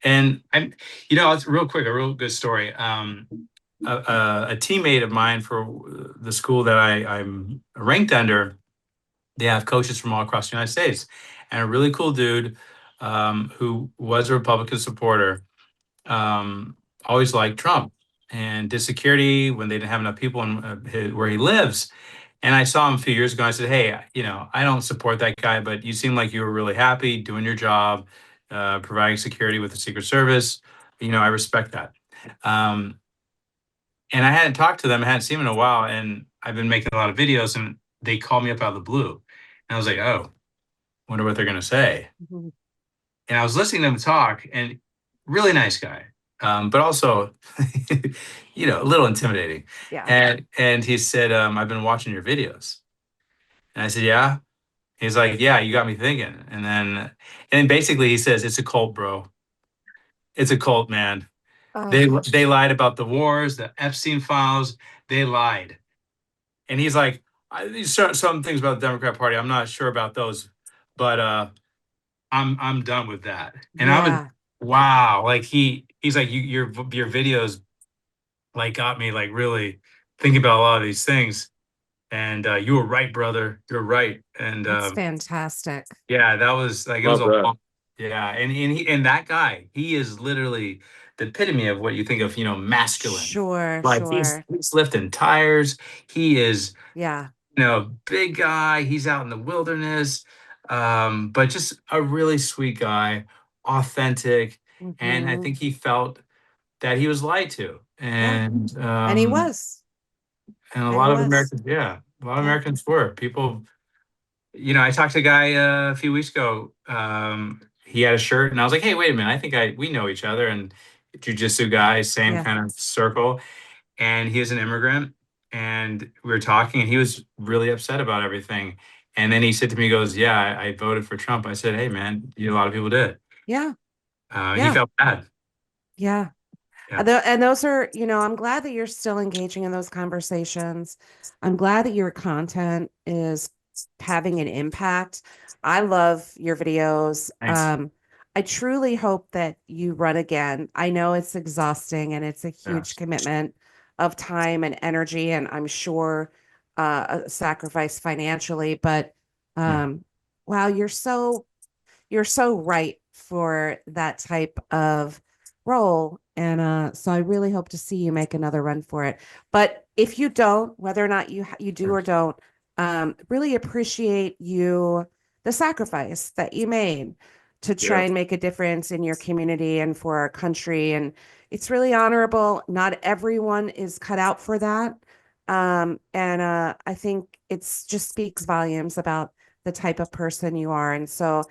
And I'm, it's real quick, a real good story. A teammate of mine for the school that I'm ranked under, they have coaches from all across the United States, and a really cool dude who was a Republican supporter, always liked Trump and did security when they didn't have enough people in where he lives. And I saw him a few years ago. I said, hey, I don't support that guy, but you seem like you were really happy doing your job, providing security with the Secret Service. I respect that. Um, and I hadn't talked to them, I hadn't seen them in a while, and I've been making a lot of videos, and they called me up out of the blue. And I was like, oh, wonder what they're going to say. Mhm. And I was listening to them talk, and really nice guy, but also, a little intimidating. Yeah. And he said, I've been watching your videos. And I said, yeah. He's like, yeah, you got me thinking. And then basically he says, it's a cult, bro. It's a cult, man. They Oh, they lied about the wars, the Epstein files. They lied. And he's like, some things about the Democrat Party, I'm not sure about those, but I'm done with that. And I was, yeah. wow, like he's like, your videos like got me like really thinking about a lot of these things. And you were right, brother. You're right. And That's fantastic. yeah, that was like, it was Love a that. long, yeah. And that guy, he is literally the epitome of what you think of, masculine. Sure, Like he's sure. he's lifting tires. He is, Yeah. big guy. He's out in the wilderness. But just a really sweet guy, authentic. And I Hmm. think he felt that he was lied to. Yeah. And And he was. a And he lot of was. Americans, yeah, a lot of Yeah. Americans were. People, I talked to a guy a few weeks ago. He had a shirt, and I was like, "Hey, wait a minute! I think we know each other." And jiu-jitsu guy, same Yeah. kind of circle. And he is an immigrant, and we were talking, and he was really upset about everything. And then he said to me, he goes, "Yeah, I voted for Trump." I said, "Hey, man, a lot of people did." Yeah. He Yeah. felt bad. Yeah. Yeah, And those are, I'm glad that you're still engaging in those conversations. I'm glad that your content is having an impact. I love your videos. thanks. I truly hope that you run again. I know it's exhausting and it's a Yeah, huge commitment of time and energy, and I'm sure a sacrifice financially, but yeah, um, wow, you're so right for that type of role. And so I really hope to see you make another run for it. But if you don't, whether or not you do or don't, really appreciate the sacrifice that you made to try Yeah. and make a difference in your community and for our country. And it's really honorable. Not everyone is cut out for that. And I think it's just speaks volumes about the type of person you are. And so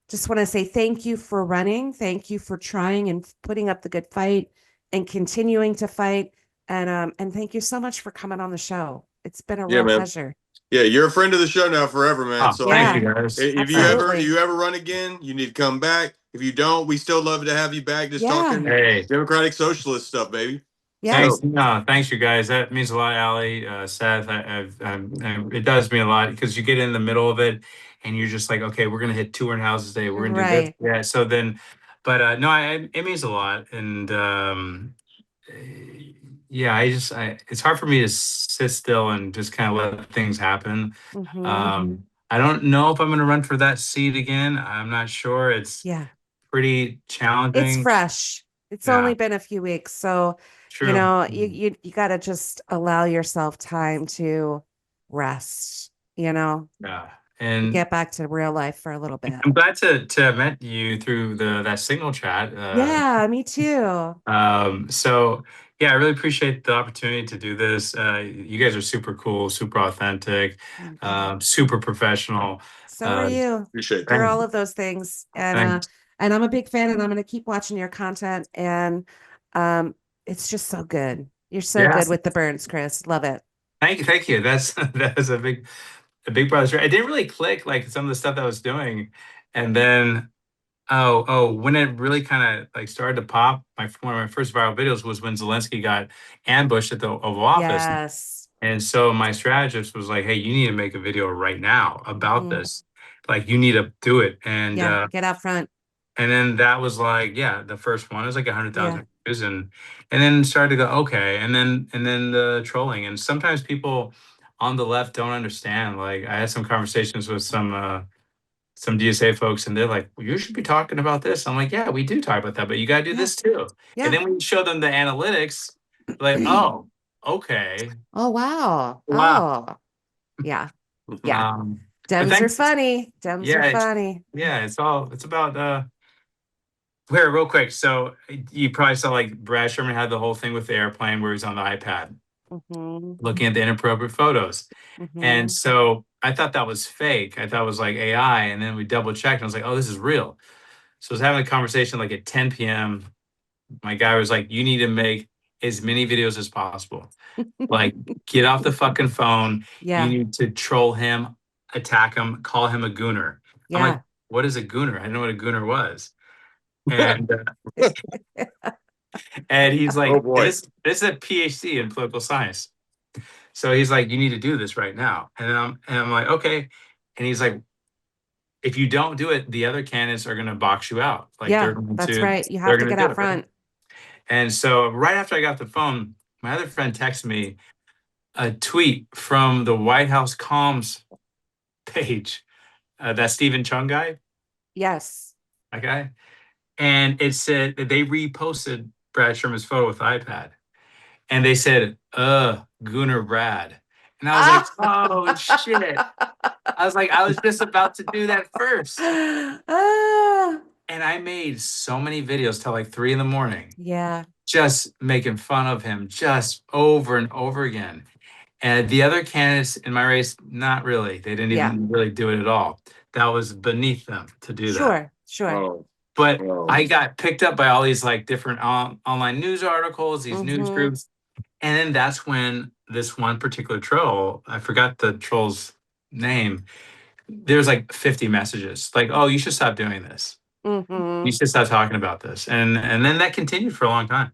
just want to say thank you for running. Thank you for trying and putting up the good fight and continuing to fight. And thank you so much for coming on the show. It's been a Yeah, real man. pleasure. Yeah, you're a friend of the show now forever, man. oh, So I thank you Yeah, mean, guys. if you Thanks. ever absolutely. you ever run again, you need to come back. If you don't, we still love to have you back, just Yeah, talking Hey, democratic socialist stuff, baby. Let's yeah, thanks. go. No, thanks, you guys. That means a lot, Allie, Seth. It does mean a lot because you get in the middle of it, and you're just like, okay, we're gonna hit 200 houses a day. We're gonna do this. right. Yeah. So then, but no, it means a lot, and yeah, it's hard for me to sit still and just kind of let things happen. Hmm. I don't know if I'm gonna run for that seat again. I'm not sure. It's Yeah, pretty it's challenging. fresh. It's only Yeah, been a few weeks, so true. you got to just allow yourself time to rest. Yeah, and Get back to real life for a little bit. I'm glad to have met you through that signal chat. Yeah, me too. So yeah, I really appreciate the opportunity to do this. You guys are super cool, super authentic, Thank you. super professional. So are Uh, you. Appreciate You're that. thank, all of those things. thanks. And I'm a big fan and I'm gonna keep watching your content and um it's just so good. You're so Yeah, good with the burns, Chris. Love it. thank you. That was a big brother. It didn't really click like some of the stuff that I was doing, and then when it really kind of like started to pop, one of my first viral videos was when Zelensky got ambushed at the Oval Office. Yes. And so my strategist was like, "Hey, you need to make a video right now about Mhm. this. Like, you need to do it." Yeah, get out front. And then that was like, yeah, the first one was like Yeah. 100,000 views, and then started to go, okay, and then the trolling, and sometimes people on the left don't understand. Like, I had some conversations with some DSA folks, and they're like, well, you should be talking about this. I'm like, yeah, we do talk about that, but you got to do Yeah. this too. And Yeah. then when you show them the analytics, like, oh, okay, Oh wow. wow. Oh. Yeah. Yeah. But Dems are thanks. funny. Dems are Yeah, funny. it's about here real quick. So you probably saw like Brad Sherman had the whole thing with the airplane where he's on the iPad Mm-hmm. looking at the inappropriate photos. And Mm-hmm. so I thought that was fake. I thought it was like AI. And then we double checked and I was like, oh, this is real. So I was having a conversation like at 10 p.m. My guy was like, you need to make as many videos as possible. Like, get off the fucking phone. You Yeah. need to troll him, attack him, call him a gooner. I'm like, Yeah. what is a gooner? I didn't know what a gooner was. And and he's Oh like, and boy. this is a PhD in political science. So he's like, you need to do this right now. And I'm like, okay. And he's like, if you don't do it, the other candidates are going to box you out. Like Yeah, that's right. You have they're to going to get do out it. Right? front. And so right after I got the phone, my other friend texted me a tweet from the White House comms page, that Stephen Chung guy, Yes. okay? And it said that they reposted Brad Sherman's photo with the iPad. And they said, Gooner Brad. And I was like, oh shit. I was just about to do that first. Ah. And I made so many videos till like 3 a.m, Yeah. just making fun of him just over and over again. And the other candidates in my race, not really. They didn't Yeah. even really do it at all. That was beneath them to do that. Sure. Sure. Oh, But oh. I got picked up by all these like different online news articles, these news Mm-hmm. groups. And then that's when this one particular troll, I forgot the troll's name. There's like 50 messages like, oh, you should stop doing this. Mm-hmm. You should stop talking about this. And then that continued for a long time.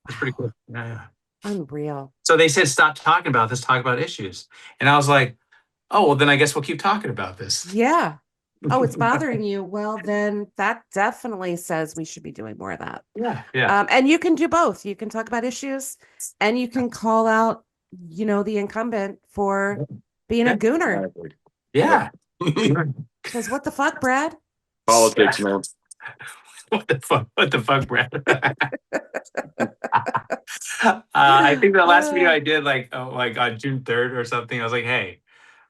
It's pretty cool. Yeah. Unreal. So they said, stop talking about this, talk about issues. And I was like, oh, well, then I guess we'll keep talking about this. Yeah. Oh, it's bothering you. Well, then that definitely says we should be doing more of that. Yeah. Yeah. And you can do both. You can talk about issues and you can call out, the incumbent for being a gooner. Exactly. Yeah. Because what the fuck, Brad? Politics, man. What the fuck, Brad? I think the last video I did, like on June 3rd or something, I was like, hey,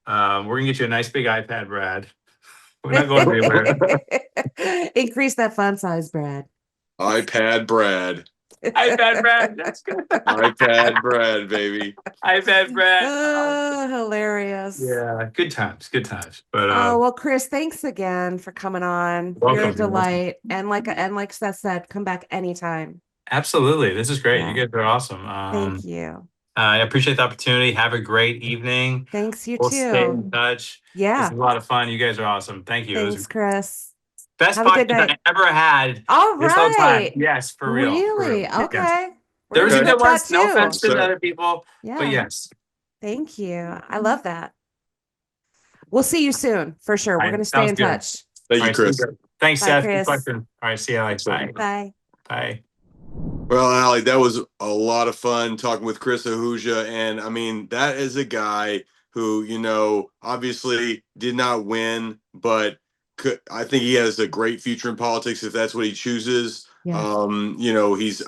we're gonna get you a nice big iPad, Brad. We're not going anywhere. Increase that font size, Brad. iPad Brad. iPad, Brad. That's good. iPad Brad, baby. iPad, Brad. Oh, hilarious. Yeah, good times, good times. But Oh, well, Chris, thanks again for coming on. You're a welcome. delight. And like Seth said, come back anytime. Absolutely, this is great. Yeah. You guys are awesome. Thank you. I appreciate the opportunity. Have a great evening. Thanks, you We'll stay in too. touch. This Yeah. is a lot of fun. You guys are awesome. Thank you. It was Thanks, Chris. best Have a good podcast night. I ever had All this whole time. right. Yes, for real. Really? Yes. Okay. We're There was gonna some put good ones. that No too. offense to Sir. the other people, Yeah. but yes. Thank you. I love that. We'll see you soon for sure. We're All right, going to stay sounds in good. touch. Thank All you, right, Chris. thanks, Bye, Seth. Chris. Good question. All right, see you later. Bye. Bye. Bye. Well, Ali, that was a lot of fun talking with Chris Ahuja. And I mean, that is a guy who, obviously did not win, but I think he has a great future in politics if that's what he chooses. Yes. He's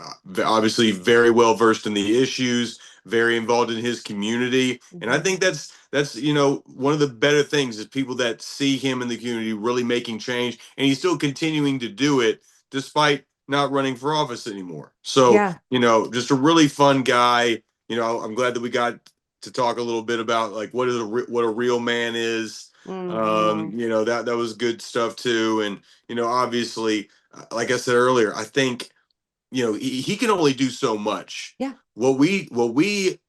obviously very well versed in the issues, very involved in his community. And I think that's one of the better things is people that see him in the community really making change, and he's still continuing to do it despite not running for office anymore. So, Yeah. just a really fun guy. I'm glad that we got to talk a little bit about like what a real man is. Mhm. That was good stuff too. And obviously, like I said earlier, I think he can only do so much. Yeah. What we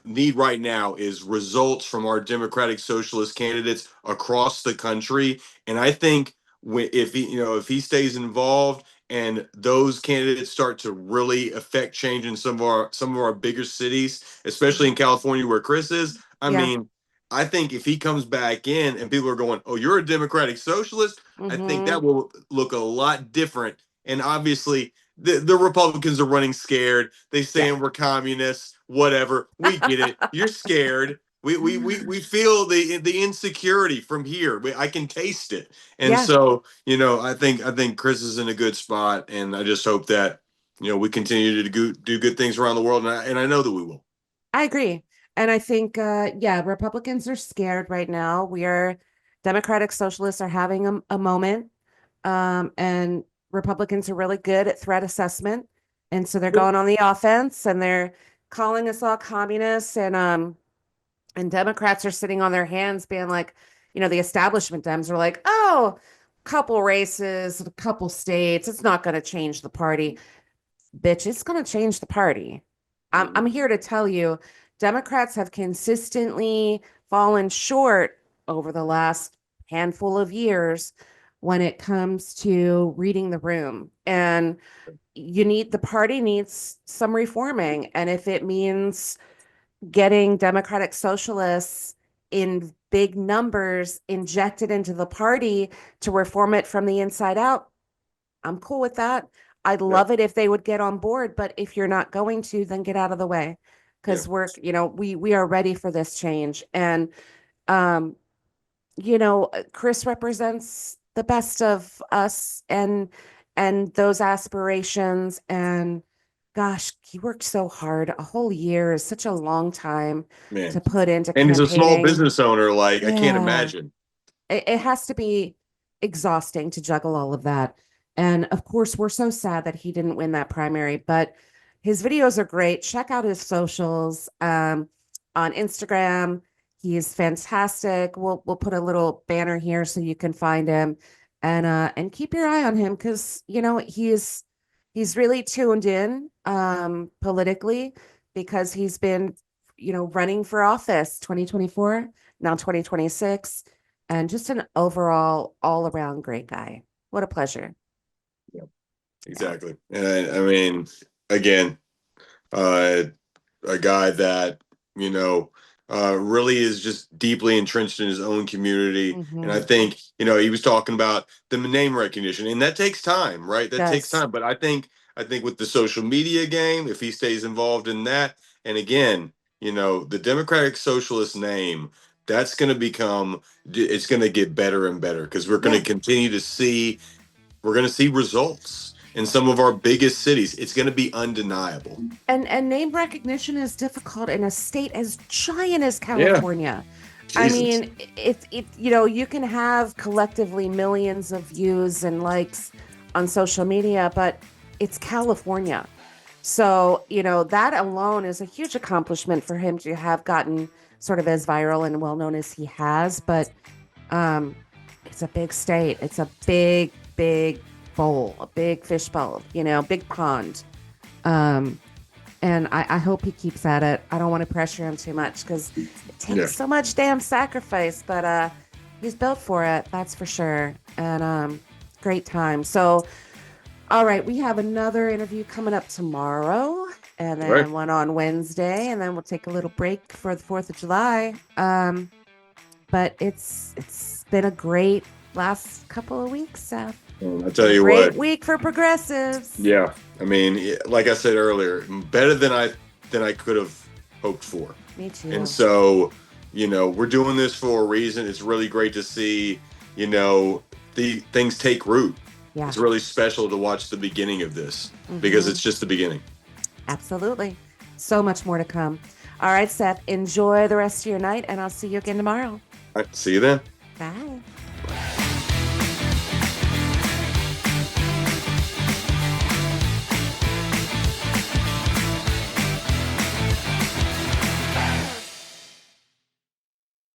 need right now is results from our Democratic Socialist candidates across the country. And I think if he stays involved and those candidates start to really affect change in some of our bigger cities, especially in California where Chris is, I Yeah. mean, I think if he comes back in and people are going, "Oh, you're a Democratic Socialist," I think that will look a lot different. And obviously, the Republicans are running scared. They saying we're communists, whatever. We get it. You're scared. We feel the insecurity from here. I can taste it. And so, I think Chris is in a good spot, and I just hope that we continue to do good things around the world, and I know that we will. I agree. And I think, yeah, Republicans are scared right now. Democratic Socialists are having a moment. And Republicans are really good at threat assessment. And so they're going on the offense and they're calling us all communists. And Democrats are sitting on their hands being like, the establishment Dems are like, oh, couple races, a couple states, it's not going to change the party. Bitch, it's going to change the party. I'm here to tell you, Democrats have consistently fallen short over the last handful of years when it comes to reading the room. And the party needs some reforming. And if it means getting Democratic Socialists in big numbers injected into the party to reform it from the inside out, I'm cool with that. I'd love it if they would get on board, but if you're not going to, then get out of the way because we are ready for this change. And Chris represents the best of us and those aspirations. And gosh, he worked so hard. A whole year is such a long time to put into and he's a small campaigning. business owner. Like, I can't Yeah. imagine. It has to be exhausting to juggle all of that. And of course, we're so sad that he didn't win that primary, but his videos are great. Check out his socials on Instagram. He is fantastic. We'll put a little banner here so you can find him and keep your eye on him because he's really tuned in politically because he's been running for office 2024, now 2026, and just an overall all around great guy. What a pleasure. Exactly. And I mean, again, a guy that, really is just deeply entrenched in his own community. And I think, he was talking about the name recognition, and that takes time, right? That takes time. But I think with the social media game, if he stays involved in that, and again, the Democratic Socialist name, that's going to it's going to get better and better because we're going to continue to see, results in some of our biggest cities. It's going to be undeniable. And name recognition is difficult in a state as giant as California. Yeah. I mean, you can have collectively millions of views and likes on social media, but it's California. So, that alone is a huge accomplishment for him to have gotten sort of as viral and well known as he has. But it's a big state. It's a big, big bowl, a big fish bowl, big pond. And I hope he keeps at it. I don't want to pressure him too much because it takes so much damn sacrifice, but he's built for it, that's for sure. And great time. So, all right, we have another interview coming up tomorrow and then one on Wednesday, and then we'll take a little break for the 4th of July. But it's been a great last couple of weeks, Seth. I'll tell you what. Great week for progressives. Yeah. I mean, like I said earlier, better than I could have hoped for. Me too. And so, we're doing this for a reason. It's really great to see, the things take root. Yeah. It's really special to watch the beginning of this because it's just the beginning. Absolutely. So much more to come. All right, Seth, enjoy the rest of your night, and I'll see you again tomorrow. All right, see you then. Bye.